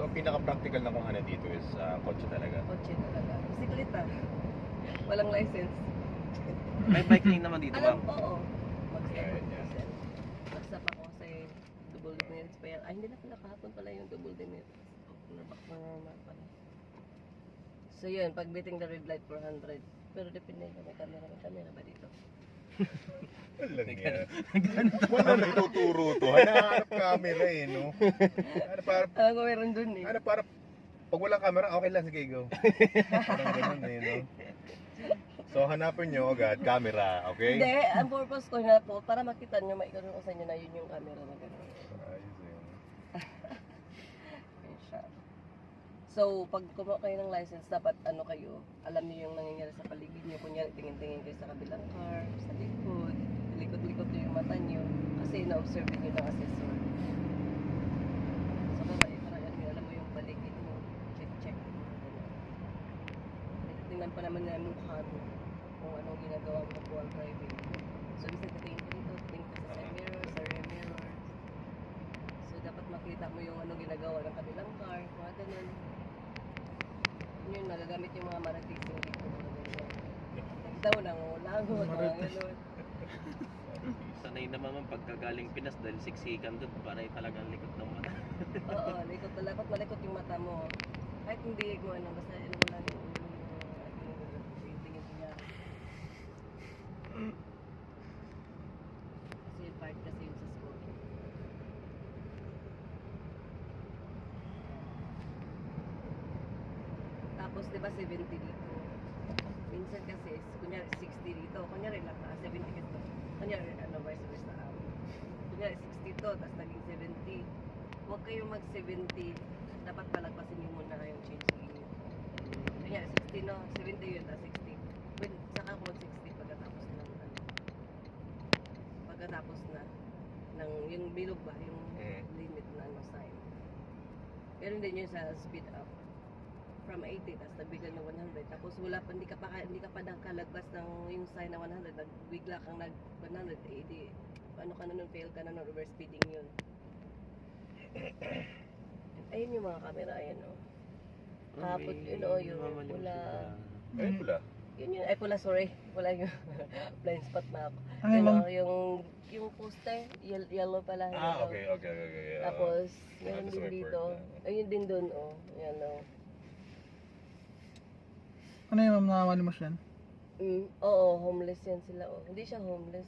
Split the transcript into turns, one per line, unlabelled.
ang pinaka-practical na kuhanan dito is kotse talaga.
Kotse talaga. Bisikleta. Walang license.
May bike lane naman dito,
Alam,
ma'am.
oo.
Right, yeah.
Magsap ako kasi double demerits pa yan. Ay, hindi na pala kahapon pala yung double demerits. Nabak na naman pala. So yun, pag beating the red light 400. Pero depende na may camera ba dito?
Walang yan. Wala na ituturo to. Hanahanap camera eh, no?
Alam ko meron dun eh.
Para pag walang camera, okay lang, sige, go. Parang ganun eh, no? So, hanapin nyo agad, camera, okay?
Hindi, ang purpose ko na po, para makita nyo, maikaroon ko sa inyo na yun yung camera na gano'n.
Ayos yun.
Yun siya. So, pag kumuha kayo ng license, dapat ano kayo, alam niyo yung nangyayari sa paligid niyo. Kunyari, tingin-tingin kayo sa kabilang car, sa likod, likod-likod yung mata niyo, kasi na-observe niyo ng assessor. So, para alam mo yung paligid mo, check. Tingnan pa naman na mukha mo, kung anong ginagawa mo while driving. So, bisa tingin ka dito, tingin ka sa side mirror, sa rear mirror. So, dapat makita mo yung anong ginagawa ng kabilang car, mga ganun. Yun, nagagamit yung mga maratising dito. Nakita mo nang lagot, mga ganun.
Sanay naman man pagkagaling Pinas dahil siksikan doon para talagang likot ng mata.
Oo, malikot yung mata mo. Kahit hindi mo ano, basta ano mo lang yung tingin niya. Kasi part kasi yun sa school. Tapos diba 70 dito. Minsan kasi, kunyari 60 dito, kunyari lang 70 dito. Kunyari ano, vice versa. Kunyari 60 to, tapos naging 70. Huwag kayong mag 70. Dapat palagpasin nyo muna yung change lane. Kunyari 60 no, 70 yun, tapos 60. Saka ako mag 60 pagkatapos ng pagkatapos na ng yung bilog ba, yung limit na ano sign. Pero hindi yun sa speed up. From 80 tapos nabigla ng 100 tapos wala pa hindi ka pa nakalagpas ng yung sign na 100 nagbigla kang nag 100 80 paano ka na nun fail ka na nun overspeeding yun. Ayun yung mga camera ayan o kapot yun o yung pula
Ay, pula.
yun ay pula sorry wala yung blind spot na ako
Ano yun, ma'am?
yung poster yellow pala yellow.
Okay.
Tapos meron
Sa
din
may
dito
port
ayun din dun o yellow.
Ano yun, ma'am, nakawalimos yan?
Oo, homeless yan sila. Oh. Hindi siya homeless.